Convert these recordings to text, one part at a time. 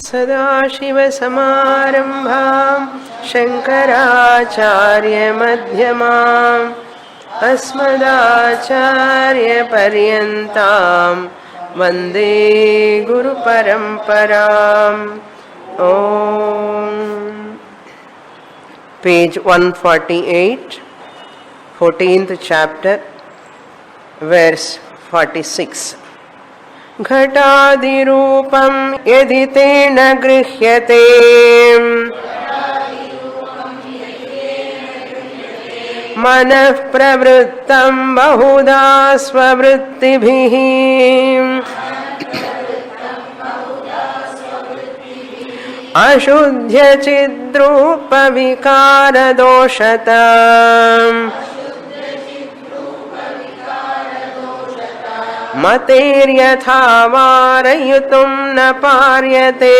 सदाशिवसमारम्भां शङ्कराचार्यमध्यमाम् अस्मदाचार्यपर्यन्तां वन्दे गुरुपरम्पराम्. Om. Page 148, 14th chapter, verse 46. घटादिरूपं यदि तेन गृह्यते मनः प्रवृत्तं बहुधा स्ववृत्तिभिः अशुद्ध्य चिद्रूपविकारदोषता मतेर्यथा वारयितुं न पार्यते.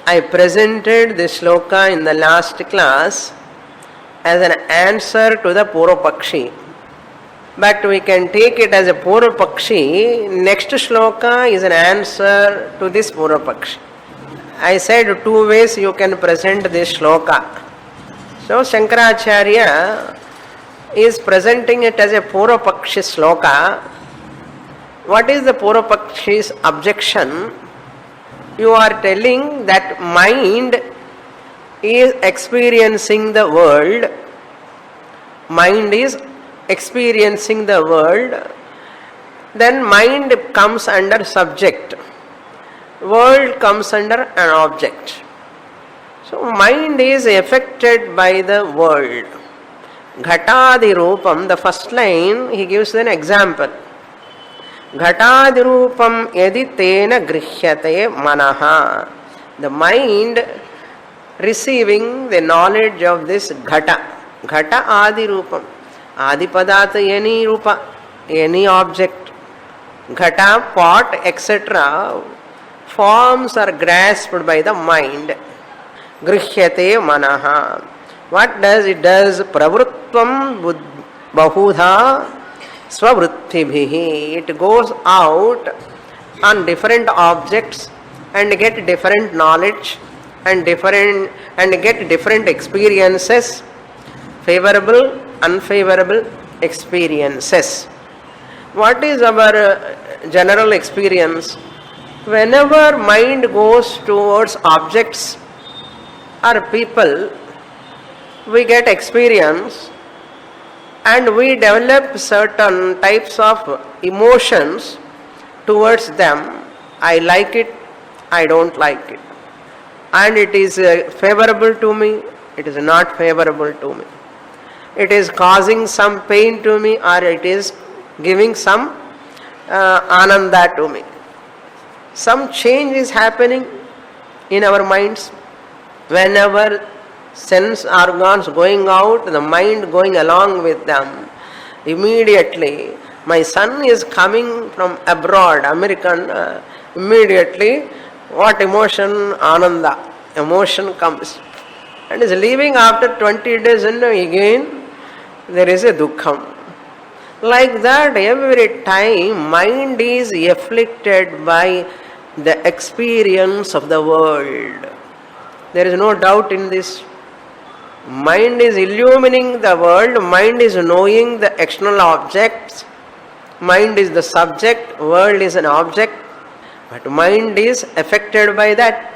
I presented this shloka in the last class as an answer to the Purvapakshi. But we can take it as a Purvapakshi. Next shloka is an answer to this Purvapakshi. I said two ways you can present this shloka. So Shankaracharya is presenting it as a Purvapakshi shloka. What is the Purvapakshi's objection? You are telling that mind is experiencing the world. Mind is experiencing the world. Then mind comes under subject. World comes under an object. So mind is affected by the world. Ghatadi Rupam, the first line, he gives an example. Ghatadi Rupam yadi tena grihyate manaha. The mind receiving the knowledge of this Ghata. Ghata Adi Rupam. Adi Padatha, any Rupa, any object. Ghata, pot, etc. Forms are grasped by the mind. Grihyate manaha. What does it does? Pravrutvam bahudha swavruttibhihi. It goes out on different objects and get different knowledge and get different experiences, favorable, unfavorable experiences. What is our general experience? Whenever mind goes towards objects or people, we get experience and we develop certain types of emotions towards them. I like it, I don't like it. And it is favorable to me, it is not favorable to me. It is causing some pain to me or it is giving some ananda to me. Some change is happening in our minds. Whenever sense organs going out, the mind going along with them, immediately my son is coming from abroad, American, immediately what emotion? Ananda, emotion comes and is leaving after 20 days and again there is a dukkham. Like that, every time mind is afflicted by the experience of the world. There is no doubt in this. Mind is illumining the world, mind is knowing the external objects, mind is the subject, world is an object, but mind is affected by that.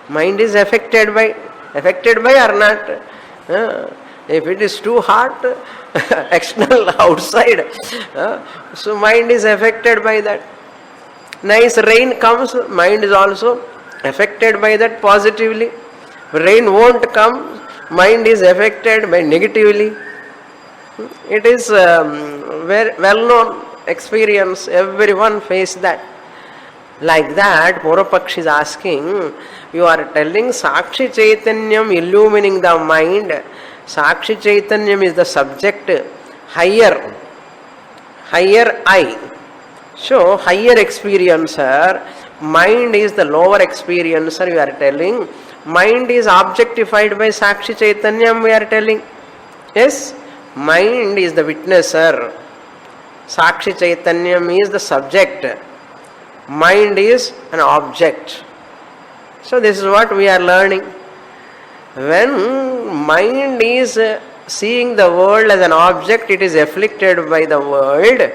Mind is affected by or not? If it is too hot, external, outside, so mind is affected by that. Nice rain comes, mind is also affected by that positively. Rain won't come, mind is affected by negatively. It is very well known experience, everyone face that. Like that, Purvapakshi is asking, you are telling Sakshi Chaitanyam illumining the mind. Sakshi Chaitanyam is the subject, higher I. So, higher experiencer, mind is the lower experiencer, you are telling. Mind is objectified by Sakshi Chaitanyam, we are telling. Yes, mind is the witnesser. Sakshi Chaitanyam is the subject. Mind is an object. So this is what we are learning. When mind is seeing the world as an object, it is afflicted by the world.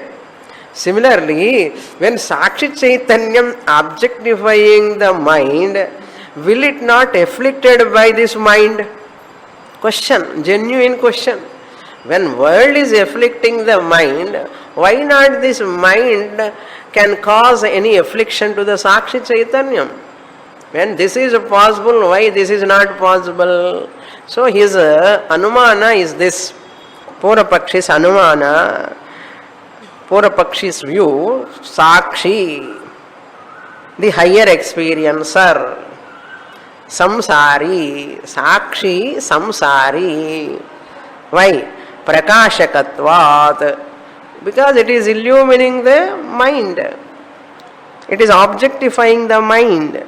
Similarly, when Sakshi Chaitanyam objectifying the mind, will it not afflicted by this mind? Question, genuine question. When world is afflicting the mind, why not this mind can cause any affliction to the Sakshi Chaitanyam? When this is possible, why this is not possible? So his anumana is this. Purapakshi's anumana, Purapakshi's view, Sakshi, the higher experiencer, Samsari, Sakshi, Samsari. Why? Prakashakatvat. Because it is illumining the mind. It is objectifying the mind.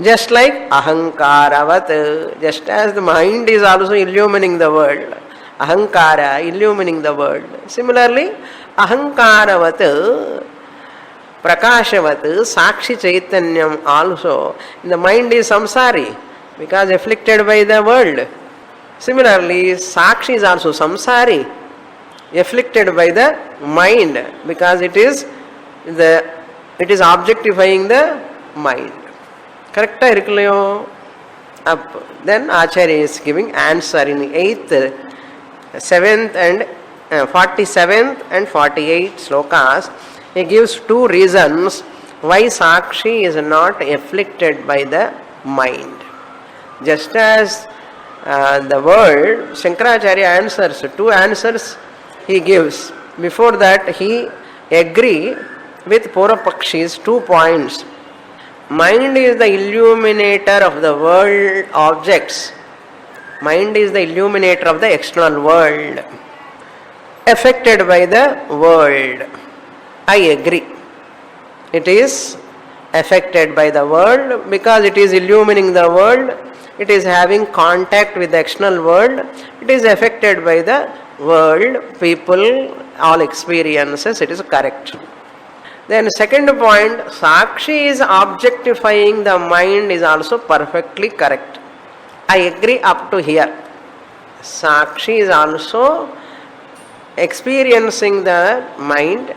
Just like ahankaravat, just as the mind is also illumining the world. Ahankara, illumining the world. Similarly, ahankaravat, prakashavat, sakshi chaitanyam also. The mind is samsari because afflicted by the world. Similarly, sakshi is also samsari, afflicted by the mind because it is objectifying the mind. Correct? Up. Then Acharya is giving answer in 8th, 7th and 47th and 48th slokas. He gives two reasons why Sakshi is not afflicted by the mind. Just as the world, Shankaracharya answers, two answers he gives. Before that, he agree with Purapakshi's 2 points. Mind is the illuminator of the world objects. Mind is the illuminator of the external world, affected by the world. I agree. It is affected by the world because it is illumining the world. It is having contact with the external world. It is affected by the world, people, all experiences. It is correct. Then second point, Sakshi is objectifying the mind is also perfectly correct. I agree up to here. Sakshi is also experiencing the mind,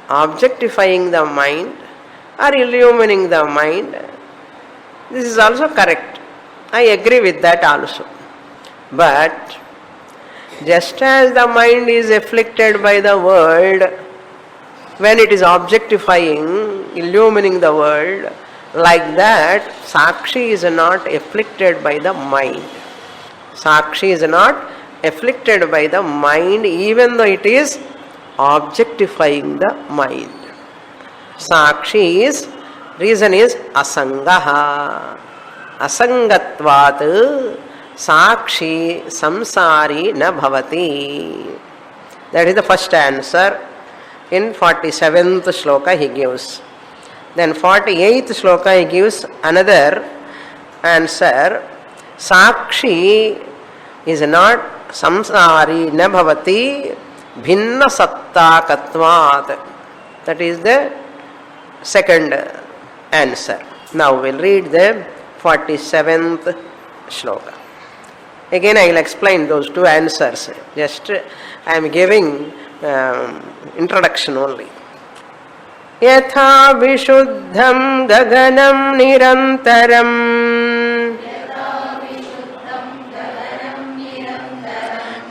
objectifying the mind or illumining the mind. This is also correct. I agree with that also. But just as the mind is afflicted by the world, when it is objectifying, illumining the world, like that, Sakshi is not afflicted by the mind. Sakshi is not afflicted by the mind even though it is objectifying the mind. Sakshi is, reason is asangaha. Asangatvat Sakshi samsari na bhavati. That is the first answer. In 47th shloka he gives. Then 48th shloka he gives another answer. Sakshi is not samsari na bhavati bhinna sattakatvat. That is the second answer. Now we'll read the 47th shloka. Again I will explain those two answers. Just I am giving introduction only. Yatha vishuddham gaganam nirantaram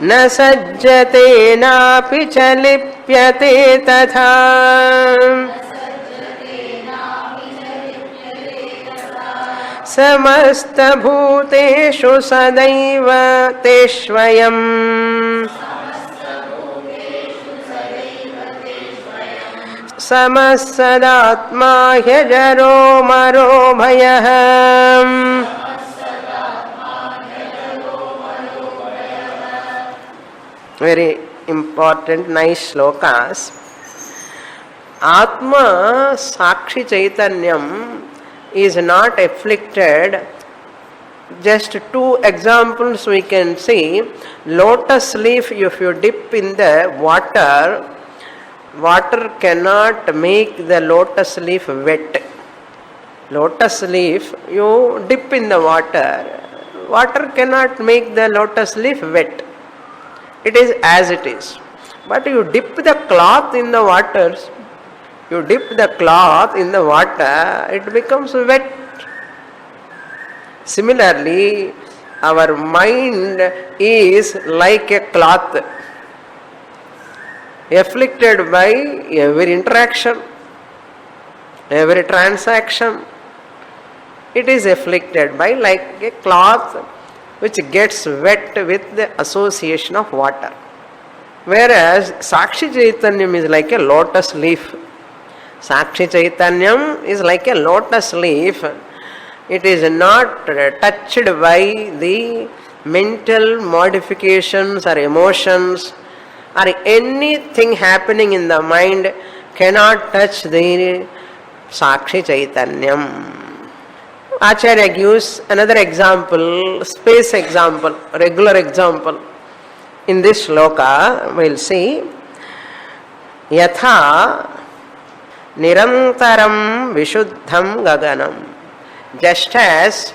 na sajjate napi chalipyate tatha samasta bhuteshu sadaiva teshvayam samassadatma hyajaro maro bhayah. Very important, nice shlokas. Atma Sakshi Chaitanyam is not afflicted. Just two examples we can see. Lotus leaf, if you dip in the water, water cannot make the lotus leaf wet. Lotus leaf, you dip in the water. Water cannot make the lotus leaf wet. It is as it is. But you dip the cloth in the water, it becomes wet. Similarly, our mind is like a cloth, afflicted by every interaction, every transaction. It is afflicted by like a cloth which gets wet with the association of water. Whereas Sakshi Chaitanyam is like a lotus leaf. Sakshi Chaitanyam is like a lotus leaf. It is not touched by the mental modifications or emotions or anything happening in the mind cannot touch the Sakshi Chaitanyam. Acharya gives another example, space example, regular example. In this shloka, we will see Yatha Nirantaram Vishuddham Gaganam. Just as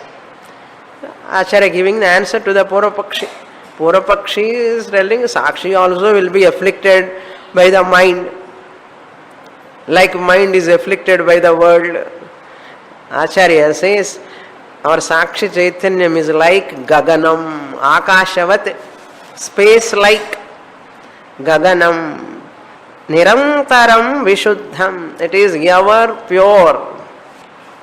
Acharya giving the answer to the Purvapakshi. Purvapakshi is telling Sakshi also will be afflicted by the mind. Like mind is afflicted by the world. Acharya says, our Sakshi Chaitanyam is like Gaganam, Akashavat, space like Gaganam, Nirantaram Vishuddham. It is ever pure.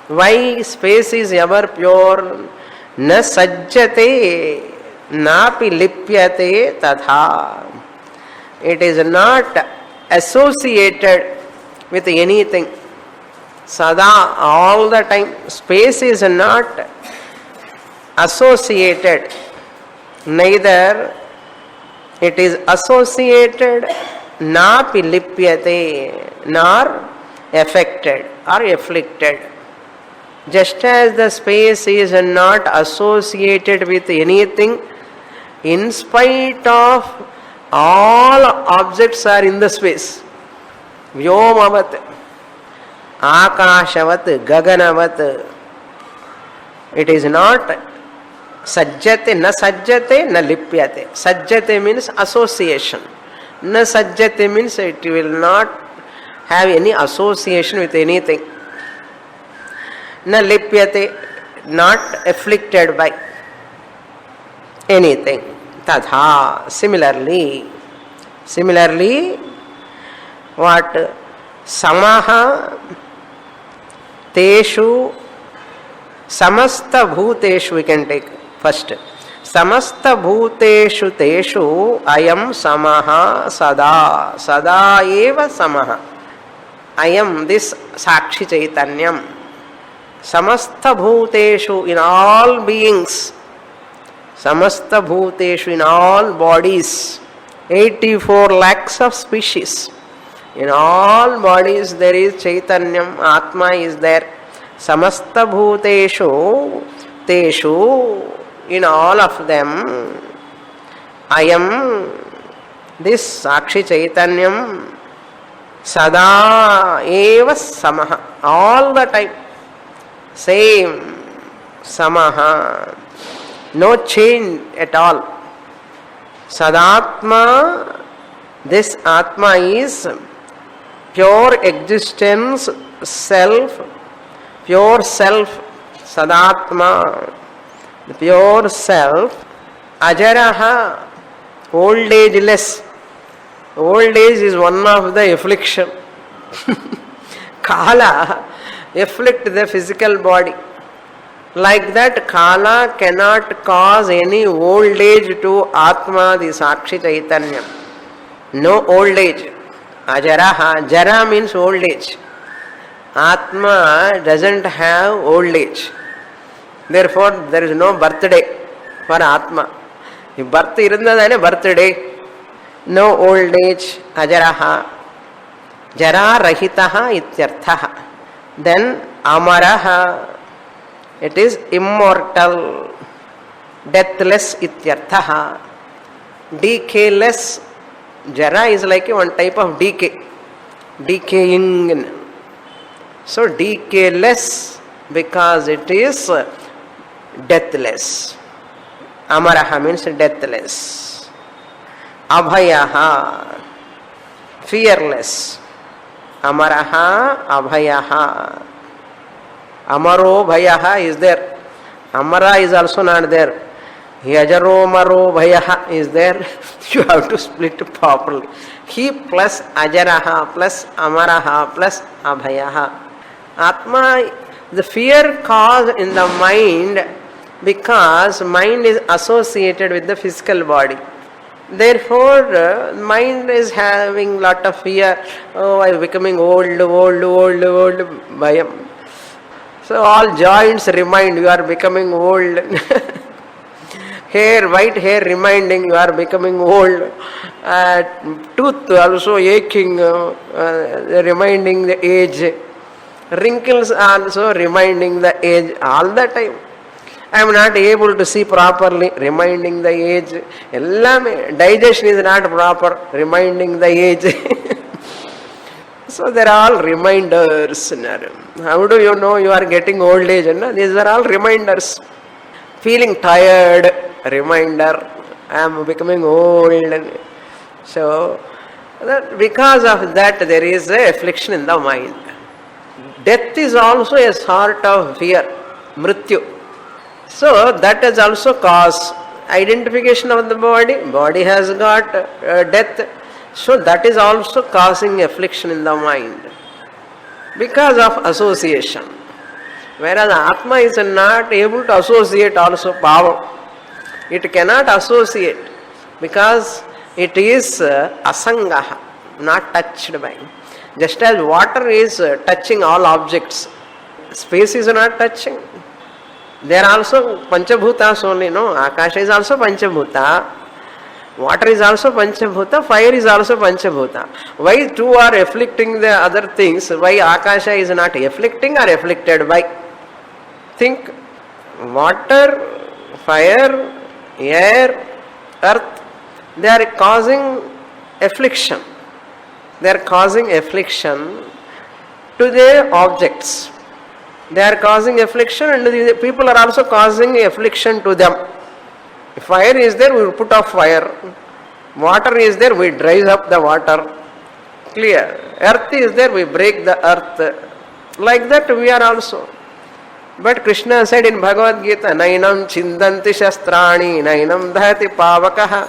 Why space is ever pure? Na sajjate, napi lipyate tatha. It is not associated with anything. Sada, all the time. Space is not associated. Neither it is associated, napi lipyate, nor affected or afflicted. Just as the space is not associated with anything, in spite of all objects are in the space. Vyomavat, Akashavat, Gaganavat. It is not sajjate, na lipyate. Sajjate means association. Na sajjate means it will not have any association with anything. Na lipyate, not afflicted by anything. Tadha. Similarly, what? Samaha teshu samasta bhuteshu we can take first. Samasta bhuteshu teshu ayam samaha sada. Sada eva samaha. Ayam, this Sakshi Chaitanyam. Samasta bhuteshu, in all beings. Samasta bhuteshu, in all bodies. 84 lakhs of species. In all bodies there is Chaitanyam, Atma is there. Samasta bhuteshu, teshu, in all of them, Ayam, this Sakshi Chaitanyam, Sada eva samaha, all the time, same, samaha, no change at all. Sadatma, this Atma is pure existence, self, pure self, Sadatma, the pure self, Ajaraha, old ageless. Old age is one of the affliction. Kala afflict the physical body. Like that, Kala cannot cause any old age to Atma, the Sakshi Chaitanya. No old age. Ajaraha, Jara means old age. Atma doesn't have old age. Therefore, there is no birthday for Atma. If birth irundadane birthday, no old age, Ajaraha. Jara rahitaha ityarthaha. Then Amaraha, it is immortal, deathless ityarthaha. Decayless. Jara is like one type of decay. decaying. So decayless because it is deathless. Amaraha means deathless. Abhayaha, fearless. Amaraha, abhayaha. Amaro bhayaha is there. Amara is also not there. Yajaro maro bhayaha is there. You have to split properly. He plus ajaraha plus amaraha plus abhayaha. Atma, the fear caused in the mind because mind is associated with the physical body. Therefore, mind is having lot of fear. Oh, I am becoming old, bhayam. So all joints remind you are becoming old. Hair, white hair reminding you are becoming old. Tooth also aching, reminding the age. Wrinkles also reminding the age all the time. I am not able to see properly, reminding the age. Digestion is not proper, reminding the age. So they are all reminders. How do you know you are getting old age? These are all reminders. Feeling tired, reminder, I am becoming old. So because of that there is a affliction in the mind. Death is also a sort of fear, mrityu. So that is also cause identification of the body. Body has got death. So that is also causing affliction in the mind because of association. Whereas Atma is not able to associate also power. It cannot associate because it is asangaha, not touched by. Just as water is touching all objects, space is not touching. There are also Panchabhutas only, no? Akasha is also Panchabhuta. Water is also Panchabhuta. Fire is also Panchabhuta. Why two are afflicting the other things? Why Akasha is not afflicting or afflicted by? Think. Water, fire, air, earth, they are causing affliction. They are causing affliction to the objects. They are causing affliction and the people are also causing affliction to them. If fire is there, we will put off fire. Water is there, we dry up the water. Clear. Earth is there, we break the earth. Like that we are also. But Krishna said in Bhagavad Gita, Nainam chindanti shastrani, nainam dhati pavakaha,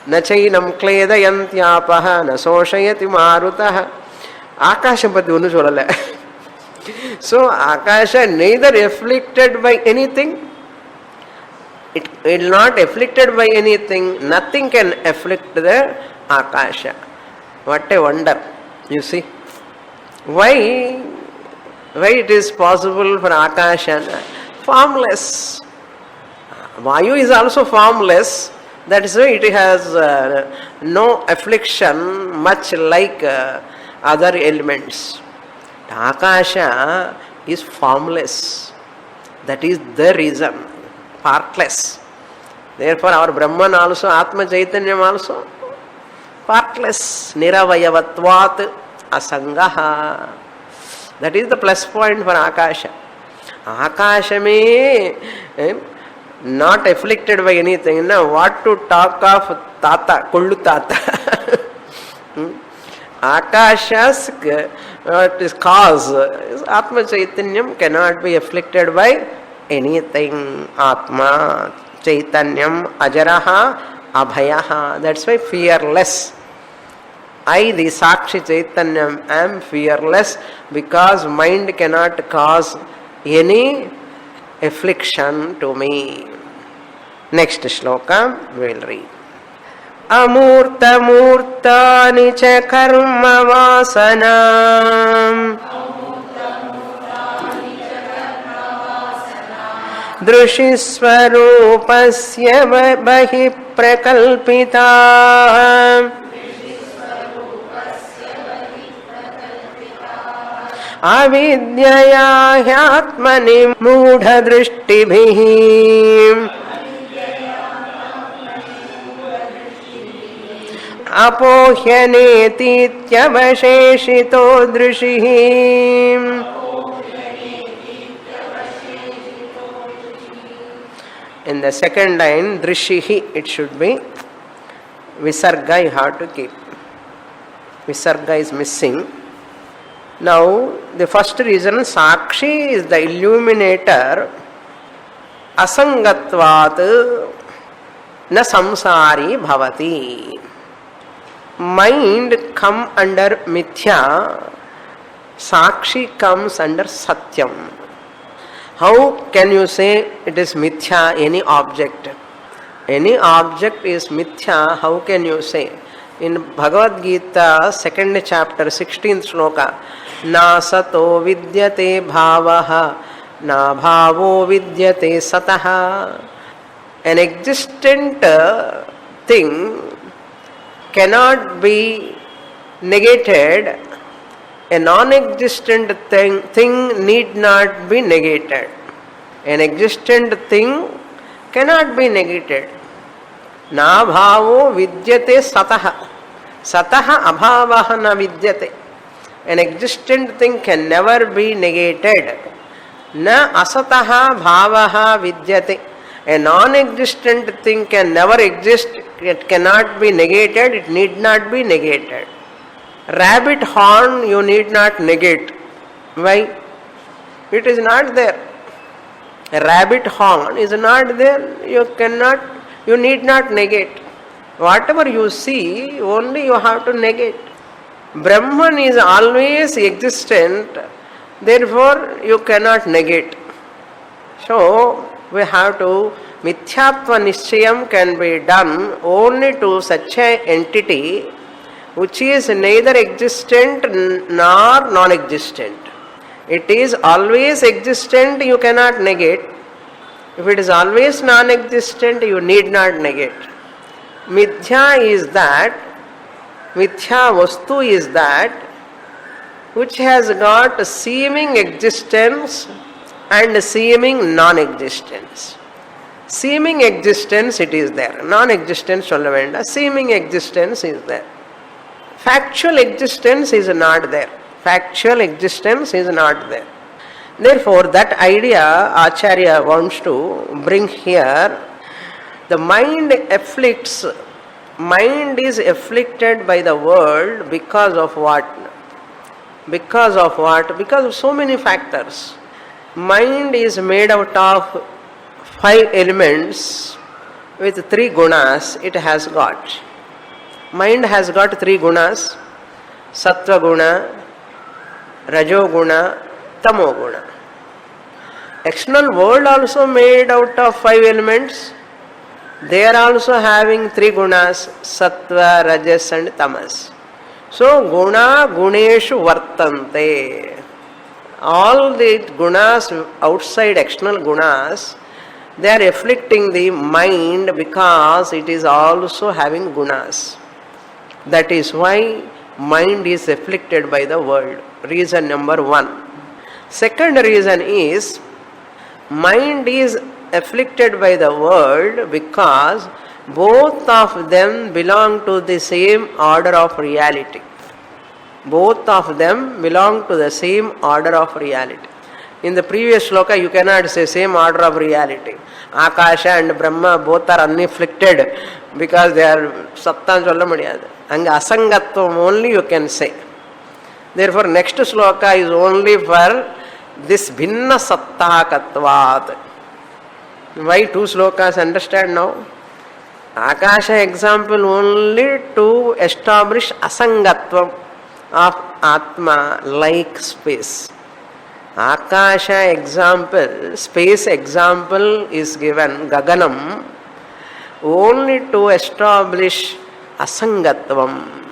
na chainam kledayantyaapaha, na soshayati marutaha. Akashapati onu solala. So Akasha neither afflicted by anything, it will not afflicted by anything, nothing can afflict the Akasha. What a wonder, you see. Why it is possible for Akasha? Formless. Vayu is also formless, that is why it has no affliction much like other elements. Akasha is formless. That is the reason. Partless. Therefore our Brahman also, Atma Chaitanyam also, partless. Niravayavatvat asangaha. That is the plus point for Akasha. Akasha may not afflicted by anything. Now what to talk of Tata, Kullu Tata. Akasha's what is cause is Atma Chaitanyam cannot be afflicted by anything. Atma Chaitanyam Ajaraha Abhayaha. That's why fearless. I, the Sakshi Chaitanyam, am fearless because mind cannot cause any affliction to me. Next shloka we will read. Amurta murtani cha karma vasanam drushisvarupasya bahi prakalpita avidyaya hyatmani mudha drishtibhi apohyanetītyavasheshito drushihi. In the second line, drishihi, it should be visarga, you have to keep. Visarga is missing. Now, the first reason, Sakshi is the illuminator. Asangatvat na samsari bhavati. Mind come under mithya, Sakshi comes under satyam. How can you say it is mithya, any object? Any object is mithya, how can you say? In Bhagavad Gita, 2nd chapter, 16th sloka, na sato vidyate bhavaha, na bhavo vidyate sataha. An existent thing cannot be negated. A non-existent thing need not be negated. An existent thing cannot be negated. Na bhavo vidyate sataha. Sataha abhavaha na vidyate. An existent thing can never be negated. Na asataha bhavaha vidyate. A non-existent thing can never exist. It cannot be negated. It need not be negated. Rabbit horn you need not negate. Why? It is not there. A rabbit horn is not there. You need not negate. Whatever you see, only you have to negate. Brahman is always existent, therefore you cannot negate. So, we have to, mithyatva nishchayam can be done only to such an entity which is neither existent nor non-existent. It is always existent, you cannot negate. If it is always non-existent, you need not negate. Mithya is that, mithya vastu is that which has got seeming existence and seeming non-existence. Seeming existence, it is there. Non-existence solla venda. Seeming existence is there. Factual existence is not there. Factual existence is not there. Therefore, that idea Acharya wants to bring here. The mind afflicts, mind is afflicted by the world because of what? Because of what? Because of so many factors. Mind is made out of 5 elements with 3 gunas it has got. Mind has got 3 gunas, sattva guna, rajo guna, tamo guna. External world also made out of 5 elements. They are also having 3 gunas, sattva, rajas and tamas. So, guna guneshu vartante. All the gunas, outside external gunas, they are afflicting the mind because it is also having gunas. That is why mind is afflicted by the world. Reason number 1. Second reason is, mind is afflicted by the world because both of them belong to the same order of reality. Both of them belong to the same order of reality. In the previous shloka, you cannot say same order of reality. Akasha and Brahma both are unafflicted because they are sattan solla mudiyadu. Anga asangatvam only you can say. Therefore, next shloka is only for this bhinna sattakatvat. Why 2 slokas? Understand now? Akasha example only to establish asangatvam of Atma like space. Akasha example, space example is given, Gaganam, only to establish asangatvam.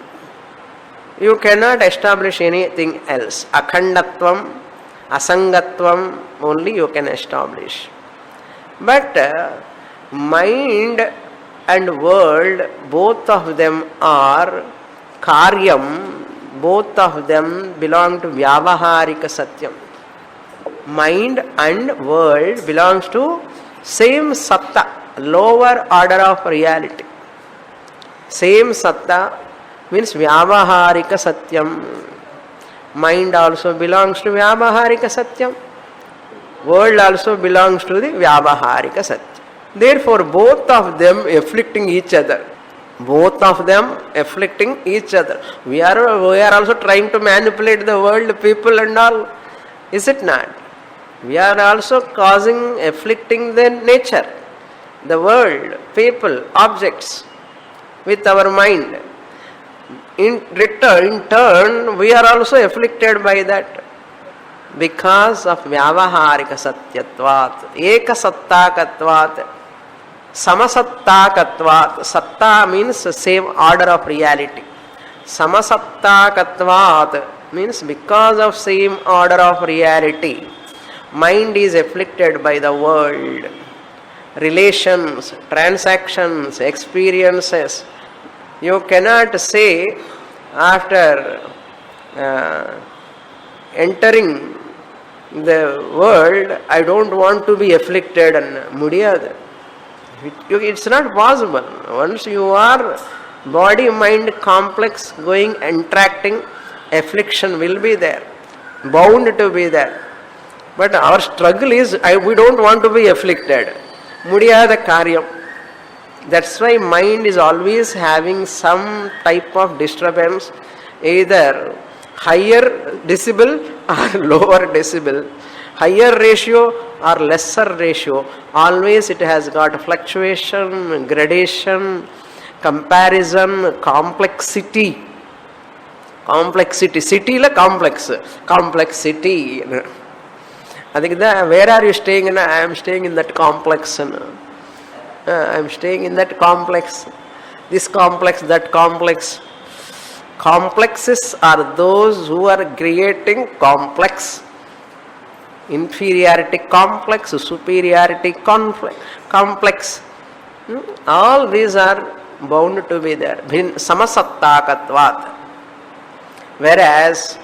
You cannot establish anything else. Akhandatvam, asangatvam only you can establish. But mind and world, both of them are karyam, both of them belong to vyavaharika satyam. Mind and world belongs to same satta, lower order of reality. Same satta, means Vyavaharika Satyam. Mind also belongs to Vyavaharika Satyam. World also belongs to the Vyavaharika Satyam. Therefore, both of them afflicting each other. Both of them afflicting each other. We are also trying to manipulate the world, people and all. Is it not? We are also causing, afflicting the nature, the world, people, objects with our mind. In turn, we are also afflicted by that because of Vyavaharika Satyatvat, Eka Sattakatvat, Samasattakatvat. Satta means the same order of reality. Samasattakatvat means because of same order of reality, mind is afflicted by the world, relations, transactions, experiences. You cannot say after entering the world, I don't want to be afflicted and mudiyad. It's not possible. Once you are body-mind complex going, interacting, affliction will be there, bound to be there. But our struggle is, we don't want to be afflicted. Mudiyada karyam. That's why mind is always having some type of disturbance, either higher decibel or lower decibel, higher ratio or lesser ratio. Always it has got fluctuation, gradation, comparison, complexity. Complexity. City la complex. Complexity. I think where are you staying? I am staying in that complex. I am staying in that complex. This complex, that complex. Complexes are those who are creating complex. Inferiority complex, superiority complex. All these are bound to be there. Samasattakatvat. Whereas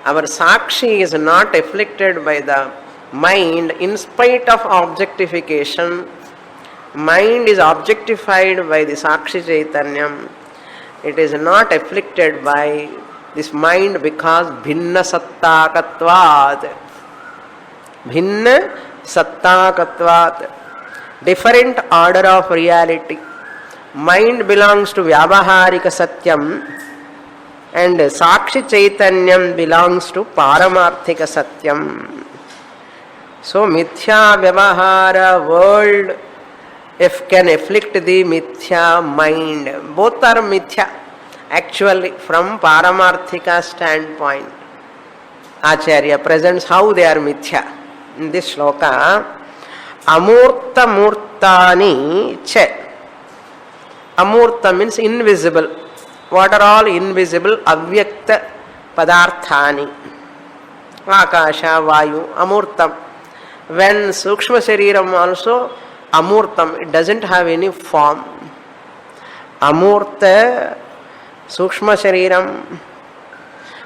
our Sakshi is not afflicted by the mind in spite of objectification. Mind is objectified by the Sakshi Chaitanyam. It is not afflicted by this mind because bhinna sattakatvat. Bhinna sattakatvat. Different order of reality. Mind belongs to Vyavaharika Satyam and Sakshi Chaitanyam belongs to Paramarthika Satyam. So Mithya Vyavahara world can afflict the Mithya mind. Both are Mithya actually from Paramarthika standpoint. Acharya presents how they are Mithya. In this shloka, Amurta Murtani Che. Amurta means invisible. What are all invisible? Avyakta Padarthani. Akasha, Vayu, Amurtam. When Sukshma Shariram also Amurtam, it doesn't have any form. Amurta, Sukshma Shariram.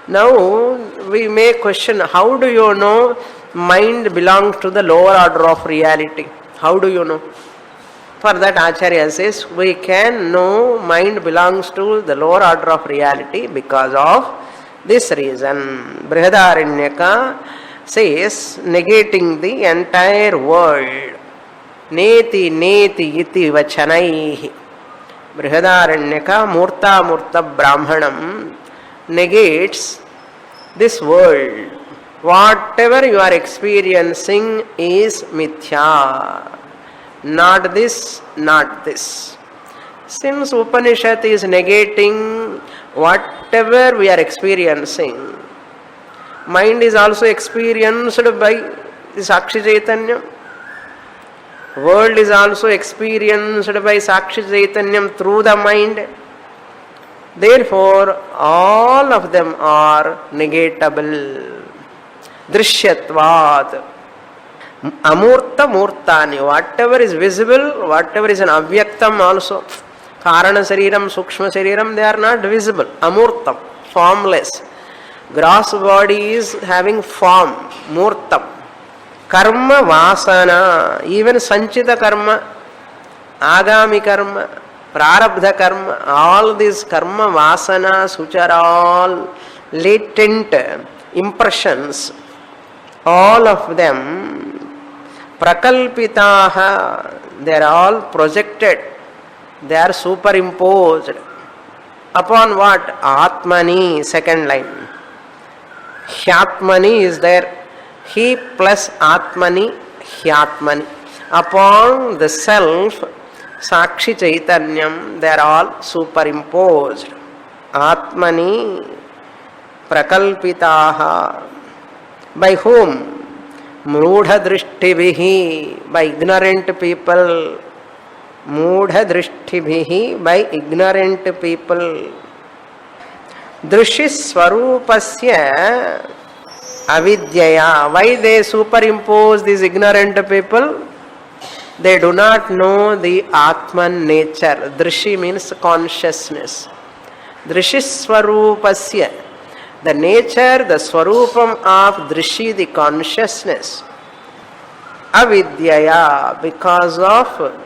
Now we may question, how do you know mind belongs to the lower order of reality? How do you know? For that Acharya says, we can know mind belongs to the lower order of reality because of this reason. Brihadaranyaka says, negating the entire world. Neti neti iti vachanaihi. Brihadaranyaka murta murta brahmanam negates this world. Whatever you are experiencing is mithya. Not this, not this. Since Upanishad is negating whatever we are experiencing, mind is also experienced by the Sakshi Chaitanya. World is also experienced by Sakshi Chaitanyam through the mind. Therefore, all of them are negatable. Drishyatvat. Amurta murtani. Whatever is visible, whatever is an avyaktam also. Karana Sariram, Sukshma Sariram, they are not visible. Amurtam, formless. Gross body is having form, murtam. Karma vasana, even sanchita karma, agami karma, prarabdha karma, all these karma vasanas which are all latent impressions, all of them prakalpitaha, they are all projected, they are superimposed upon what? Atmani, second line. Hyatmani is there. He plus Atmani, Hyatmani. Upon the self, Sakshi Chaitanyam, they are all superimposed. Atmani prakalpitaha. By whom? Mudha drishtibhihi, by ignorant people. Mudha drishtibhihi, by ignorant people. Drishis swarupasya avidyaya. Why they superimpose these ignorant people? They do not know the Atman nature. Drishi means consciousness. Drishis swarupasya, the nature, the swarupam of Drishi, the consciousness. Avidyaya, because of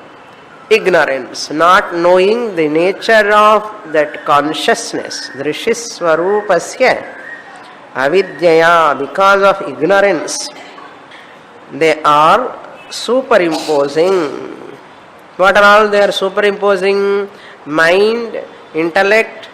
ignorance, not knowing the nature of that consciousness. Drishis swarupasya avidyaya, because of ignorance, they are superimposing. What are all they are superimposing? Mind, intellect,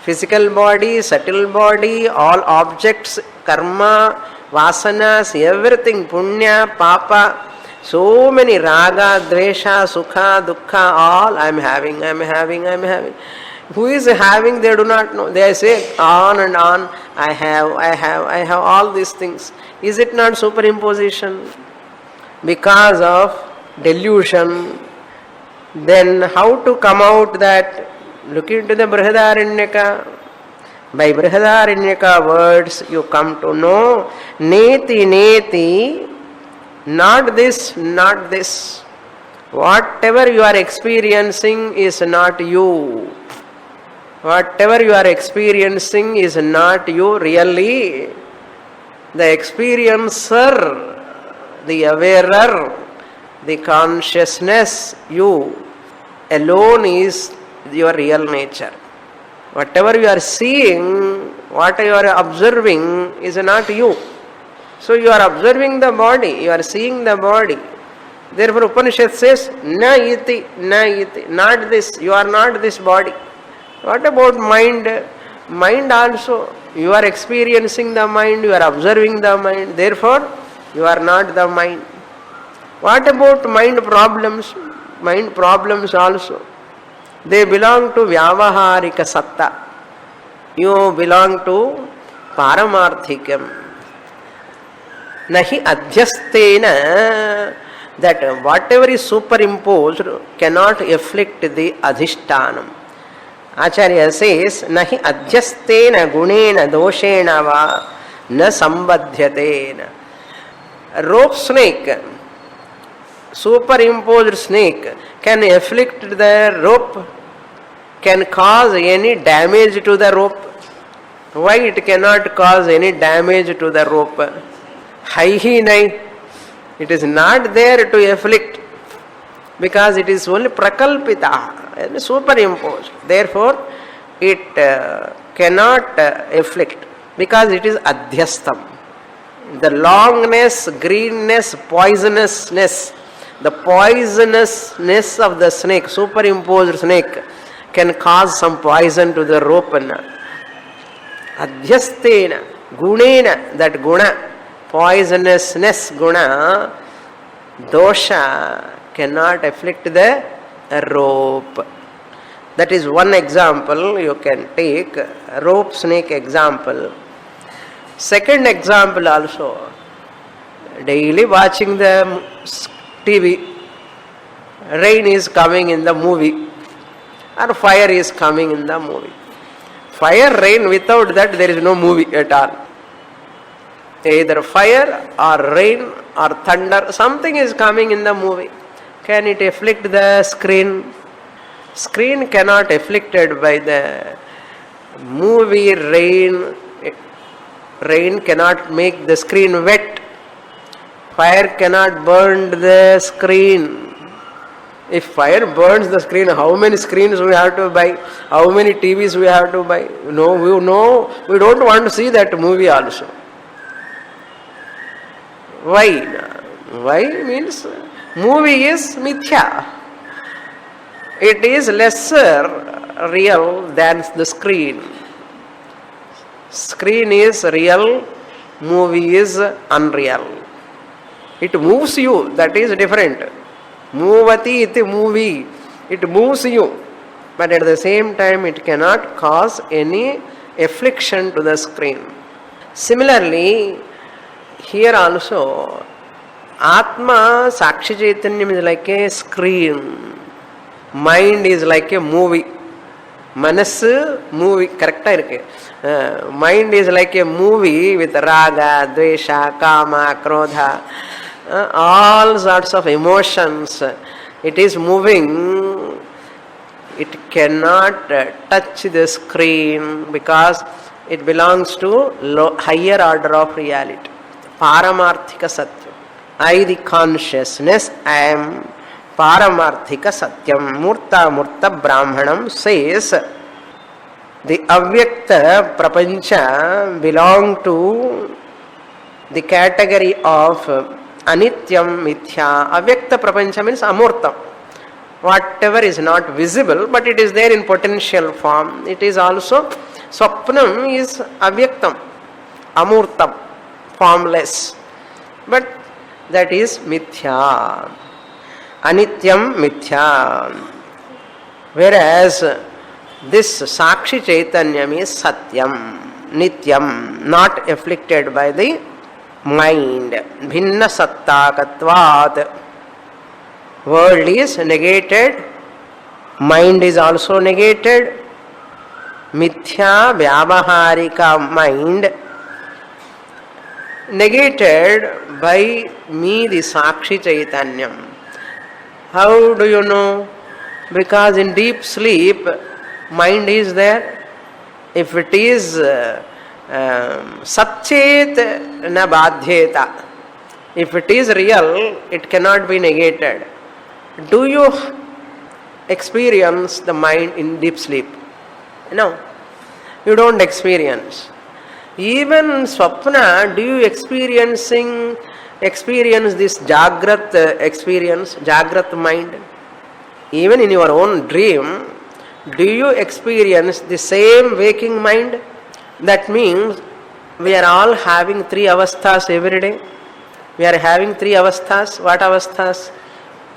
physical body, subtle body, all objects, karma, vasanas, everything, punya, papa, so many raga, dvesha, sukha, dukkha, all I am having. Who is having? They do not know. They say on and on, I have all these things. Is it not superimposition? Because of delusion. Then how to come out that? Look into the Brihadaranyaka. By Brihadaranyaka words you come to know neti neti, not this, not this. Whatever you are experiencing is not you. Whatever you are experiencing is not you really. The experiencer, the awarer, the consciousness, you alone is your real nature. Whatever you are seeing, what you are observing is not you. So you are observing the body, you are seeing the body. Therefore Upanishad says, na iti, not this, you are not this body. What about mind? Mind also, you are experiencing the mind, you are observing the mind, therefore you are not the mind. What about mind problems? Mind problems also, they belong to Vyavaharika Satta. You belong to Paramarthikam. Nahi adhyastena, that whatever is superimposed cannot afflict the adhishtanam. Acharya says, nahi adhyastena gunena doshena va na sambadhyatena. Rope snake, superimposed snake, can afflict the rope, can cause any damage to the rope. Why it cannot cause any damage to the rope? Haihi nai. It is not there to afflict, because it is only prakalpita, superimposed. Therefore, it cannot afflict, because it is adhyastam. The longness, greenness, poisonousness, the poisonousness of the snake, superimposed snake, can cause some poison to the rope. Adhyastena, gunena, that guna, poisonousness guna, dosha, cannot afflict the rope. That is one example you can take, rope snake example. Second example also, daily watching the TV, rain is coming in the movie, or fire is coming in the movie. Fire, rain, without that there is no movie at all. Either fire or rain or thunder, something is coming in the movie. Can it afflict the screen? Screen cannot afflicted by the movie. Rain cannot make the screen wet. Fire cannot burn the screen. If fire burns the screen, how many screens we have to buy? How many TVs we have to buy? No, we don't want to see that movie also. Why? Why means movie is mithya. It is lesser real than the screen. Screen is real, movie is unreal. It moves you, that is different. Movati iti movie. It moves you. But at the same time, it cannot cause any affliction to the screen. Similarly, here also, Atma Sakshi Chaitanyam is like a screen. Mind is like a movie. Manasu, movie. Correct? Mind is like a movie with raga, dvesha, kama, krodha. All sorts of emotions. It is moving. It cannot touch the screen because it belongs to higher order of reality. Paramarthika Satyam. I, the consciousness, I am Paramarthika Satyam. Murta Murta Brahmanam says the Avyakta Prapancha belong to the category of Anityam Mithya. Avyakta Prapancha means Amurtam. Whatever is not visible, but it is there in potential form. It is also, Swapnam is Avyaktam, Amurtam, formless. But that is Mithya. Anityam Mithya. Whereas this Sakshi Chaitanyam is Satyam, Nityam, not afflicted by the mind. Bhinna Sattakatvat. World is negated, mind is also negated. Mithya Vyavaharika mind negated by me, the Sakshi Chaitanyam. How do you know? Because in deep sleep, mind is there. If it is Satchet na Badhyeta, if it is real, it cannot be negated. Do you experience the mind in deep sleep? No, you don't experience. Even Swapna, do you experience this Jagrat experience, Jagrat mind? Even in your own dream, do you experience the same waking mind? That means we are all having three avasthas every day. We are having three avasthas. What avasthas?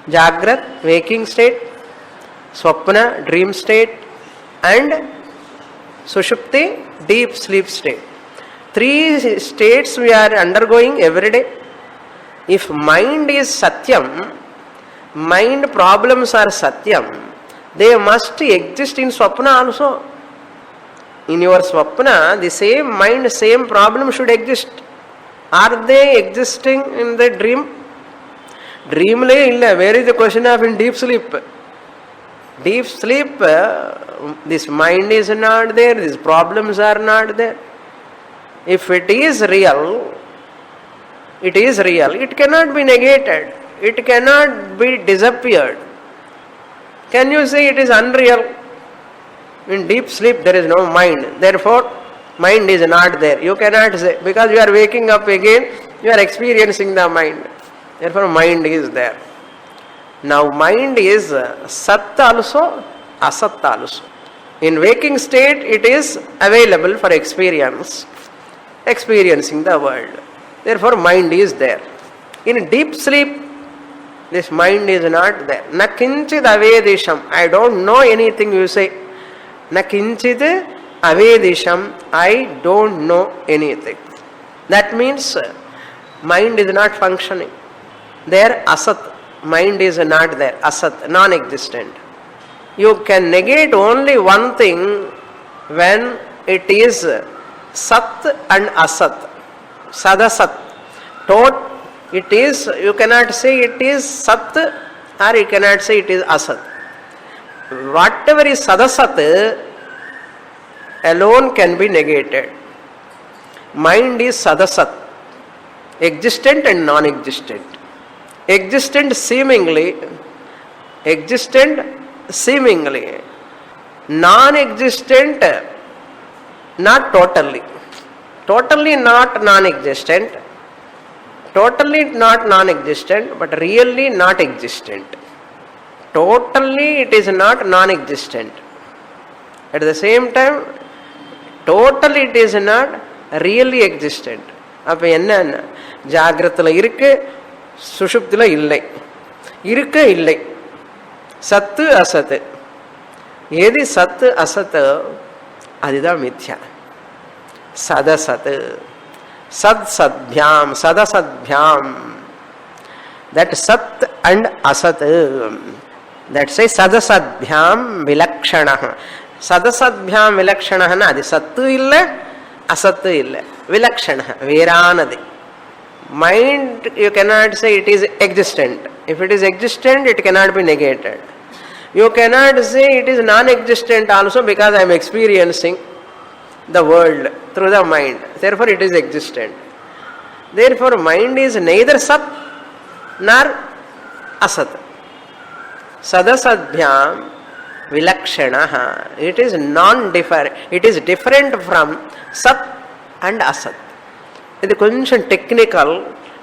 Jagrat, waking state, Swapna, dream state, and Sushupti, deep sleep state. Three states we are undergoing every day. If mind is Satyam, mind problems are Satyam, they must exist in Swapna also. In your Swapna, the same mind, same problem should exist. Are they existing in the dream? Dream le illa. Where is the question of in deep sleep? Deep sleep, this mind is not there, these problems are not there. If it is real, it cannot be negated, it cannot be disappeared. Can you say it is unreal? In deep sleep there is no mind, therefore mind is not there. You cannot say, because you are waking up again, you are experiencing the mind. Therefore mind is there. Now mind is Sat also, Asat also. In waking state it is available for experience, experiencing the world. Therefore mind is there. In deep sleep, this mind is not there. Na kinchid avedisham. I don't know anything you say. Na kinchid avedisham. I don't know anything. That means mind is not functioning. There asat. Mind is not there. Asat, non-existent. You can negate only one thing when it is Sat and Asat. Sadasat. Tot, it is, you cannot say it is Sat or you cannot say it is Asat. Whatever is Sadasat alone can be negated. Mind is Sadasat, existent and non-existent. Existent seemingly, existent seemingly, non-existent not totally, totally not non-existent, totally not non-existent, but really not existent. Totally it is not non-existent. At the same time, totally it is not really existent. அப்போ என்னன்னா, ஜாகிரத்தில் இருக்கு, சுஷுப்தியில் இல்லை, இருக்க இல்லை, சத்து அசத்து. எது சத்து அசத்து, அதுதான் மித்யா. சதசத், சத் Satyam, சதசத்யாம், that sat and asat, that's a sadasabhyam vilakshana. Sadasabhyam vilakshana na adi sattu illa asattu illa, vilakshana veranadi. Mind, you cannot say it is existent. If it is existent, it cannot be negated. You cannot say it is non-existent also, because I am experiencing the world through the mind, therefore it is existent. Therefore mind is neither sat nor asat. Sadasadhyam vilakshanaha, it is non-different, it is different from sat and asat. It is koncham technical,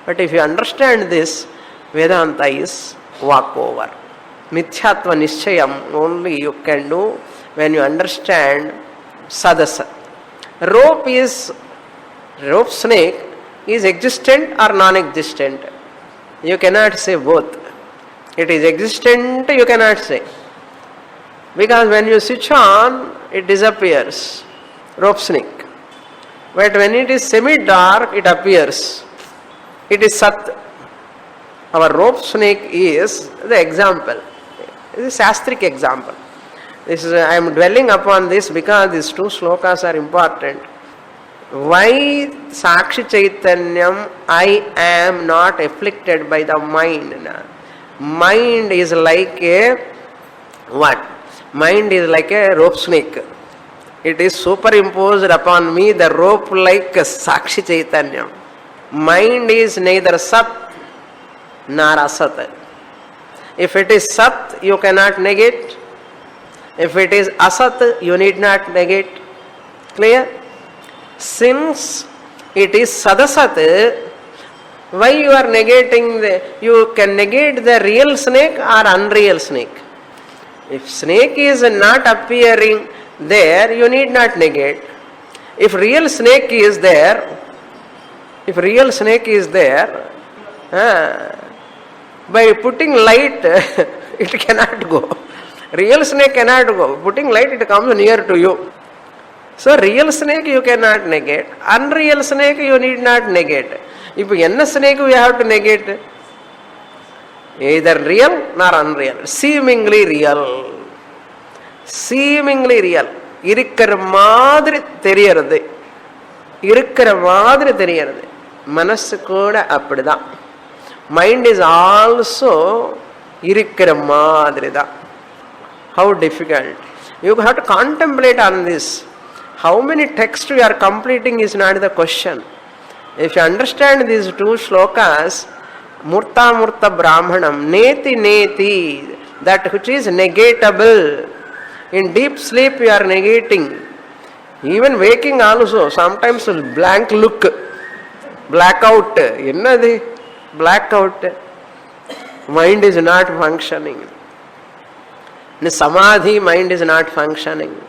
but if you understand this, Vedanta is walkover. Mithyatva nischayam only you can do when you understand sadasat. Rope snake is existent or non-existent? You cannot say both. It is existent, you cannot say. Because when you switch on, it disappears. Rope snake. But when it is semi-dark, it appears. It is sat. Our rope snake is the example. This is a Shastric example. This is, I am dwelling upon this because these two slokas are important. Why Sakshi Chaitanyam, I am not afflicted by the mind? Mind is like a what? Mind is like a rope snake. It is superimposed upon me, the rope, like Sakshi Chaitanyam. Mind is neither Sat nor Asat. If it is Sat, you cannot negate. If it is Asat, you need not negate. Clear? Since it is Sadasat, why you are negating you can negate the real snake or unreal snake. If snake is not appearing there, you need not negate. If real snake is there, by putting light, it cannot go. Real snake cannot go. Putting light, it comes near to you. So real snake you cannot negate. Unreal snake you need not negate. If any snake we have to negate, either real nor unreal. Seemingly real. Seemingly real. Irukra madri theriyaradu. Manassu kuda appadida. Mind is also irukra madri da. How difficult. You have to contemplate on this. How many texts you are completing is not the question. If you understand these two shlokas, Murta Murta Brahmanam, Neti Neti, that which is negatable. In deep sleep you are negating. Even waking also, sometimes blank look, blackout. Ennadi? Blackout. Mind is not functioning. In Samadhi, mind is not functioning.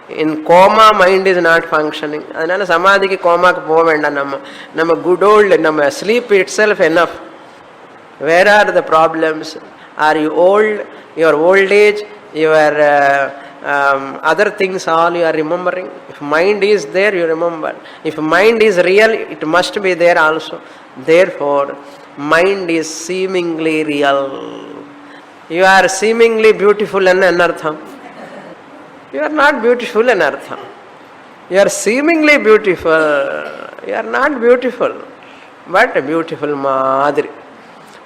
In coma, mind is not functioning. Adana Samadhi ki coma ku povenda nama good old, nama sleep itself enough. Where are the problems? Are you old? Your old age, your other things all you are remembering. If mind is there, you remember. If mind is real, it must be there also. Therefore, mind is seemingly real. You are seemingly beautiful and anartham. You are not beautiful in artham. You are seemingly beautiful. You are not beautiful, but beautiful madri.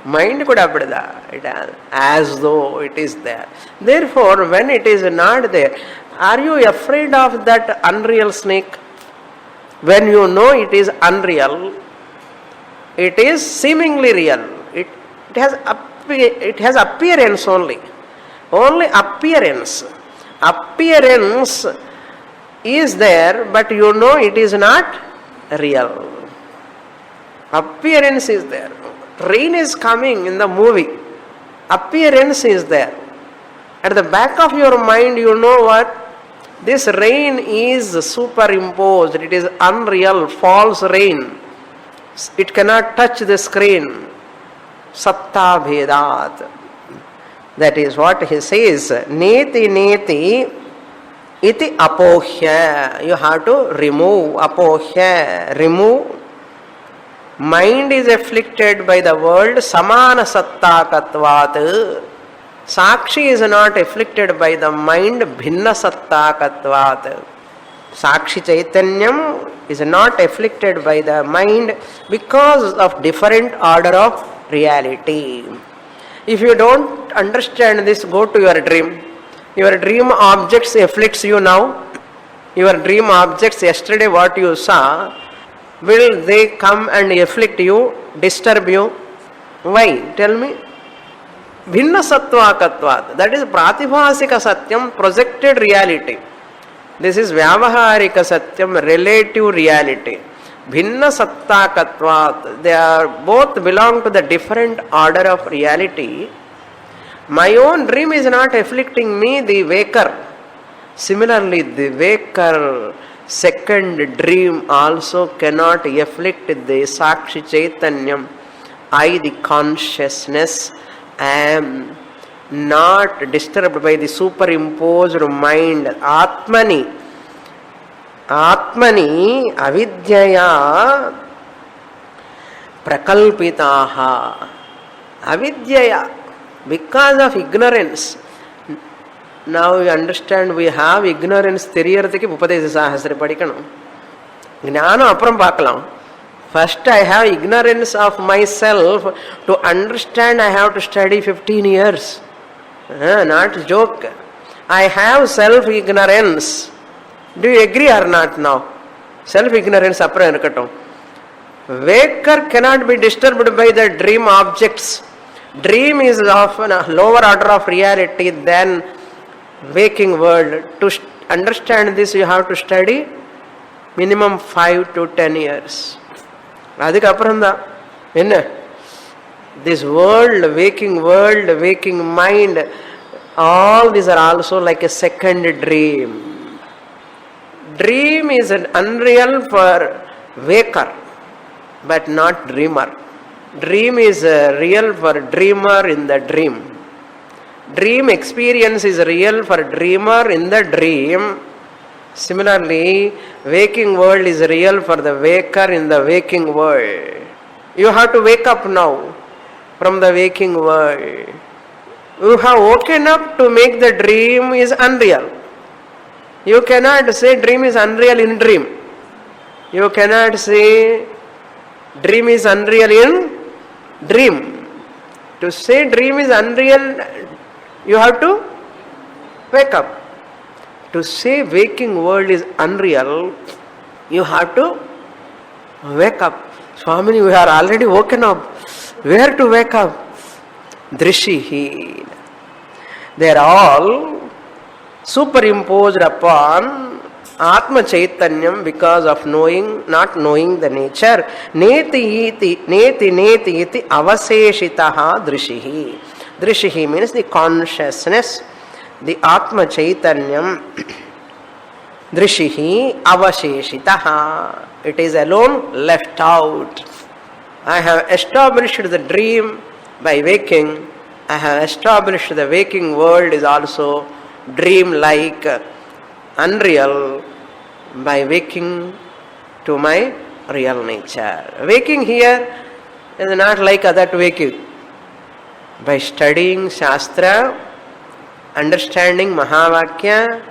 Mind could have it as though it is there. Therefore, when it is not there, are you afraid of that unreal snake? When you know it is unreal, it is seemingly real. It has it has appearance only. Only appearance. Appearance is there, but you know it is not real. Appearance is there. Rain is coming in the movie. Appearance is there. At the back of your mind, you know what? This rain is superimposed. It is unreal, false rain. It cannot touch the screen. Satta Bhedat. That is what he says. Neti neti iti apohya. You have to remove. Apohya. Remove. Mind is afflicted by the world. Samana satta katvat. Sakshi is not afflicted by the mind. Bhinna satta katvat. Sakshi Chaitanyam is not afflicted by the mind because of different order of reality. If you don't understand this, go to your dream. Your dream objects afflicts you now. Your dream objects yesterday what you saw, will they come and afflict you, disturb you? Why? Tell me. Bhinna sattva katvat. That is pratibhasika satyam, projected reality. This is vyavaharika satyam, relative reality. Bhinna satta katvat. They are both belong to the different order of reality. My own dream is not afflicting me, the waker. Similarly, the waker second dream also cannot afflict the Sakshi Chaitanyam. I, the consciousness, am not disturbed by the superimposed mind. Atmani. Atmani avidyaya prakalpitaha. Avidyaya. Because of ignorance. Now we understand we have ignorance. Theriyarthukku Upadesa Sahasri padikkanum. Jnana appuram paakalam. First I have ignorance of myself. To understand I have to study 15 years. Not joke. I have self-ignorance. Do you agree or not now? Self-ignorance appuram irukattum. Waker cannot be disturbed by the dream objects. Dream is often a lower order of reality than waking world. To understand this, you have to study minimum 5 to 10 years. Adhika apparanda enna this world, waking mind, all these are also like a second dream. Dream is an unreal for waker, but not dreamer. Dream is real for dreamer in the dream. Dream experience is real for dreamer in the dream. Similarly, waking world is real for the waker in the waking world. You have to wake up now from the waking world. You have woken up to make the dream is unreal. You cannot say dream is unreal in dream. You cannot say dream is unreal in dream. To say dream is unreal, you have to wake up. To say waking world is unreal, you have to wake up. Swamini, we are already woken up. Where to wake up? Drishihi. They are all superimposed upon Atma Chaitanyam because of knowing, not knowing the nature. Neti iti avaseshitaha drishihi. Drishihi means the consciousness, the Atma Chaitanyam. Drishihi avasheshitaha. It is alone left out. I have established the dream by waking. I have established the waking world is also dream-like, unreal, by waking to my real nature. Waking here is not like other waking. By studying Shastra, understanding Mahavakya,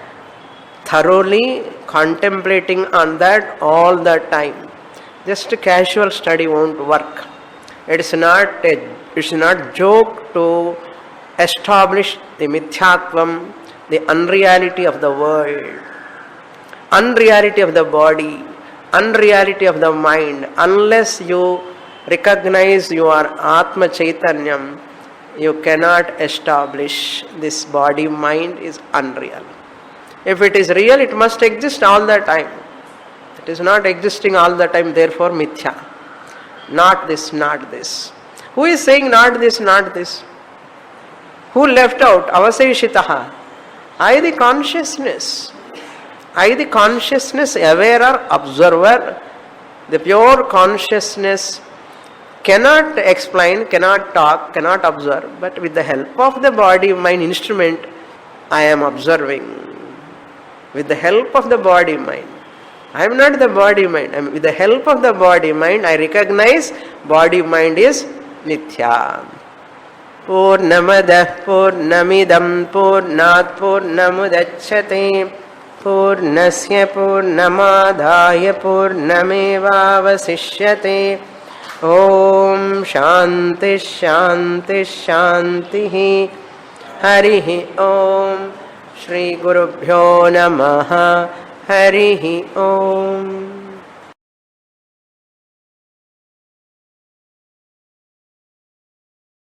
thoroughly contemplating on that all the time. Just a casual study won't work. It's not joke to establish the mithyatvam, the unreality of the world, unreality of the body, unreality of the mind. Unless you recognize your Atma Chaitanyam, you cannot establish this body-mind is unreal. If it is real, it must exist all the time. It is not existing all the time, therefore mithya. Not this, not this. Who is saying not this, not this? Who left out? Avaseshitaha. I the consciousness. I the consciousness, awarer, observer. The pure consciousness cannot explain, cannot talk, cannot observe. But with the help of the body, mind instrument, I am observing. With the help of the body, mind. I am not the body, mind. With the help of the body, mind, I recognize body, mind is mithya. Purnamada Purnamidam Purnat Purnamudachyate Purnasya Purnamadhaya Purnamevavasishyate. Om Shanti Shanti Shanti. Harihi Om. Shri Gurubhyo Namaha. Harihi Om.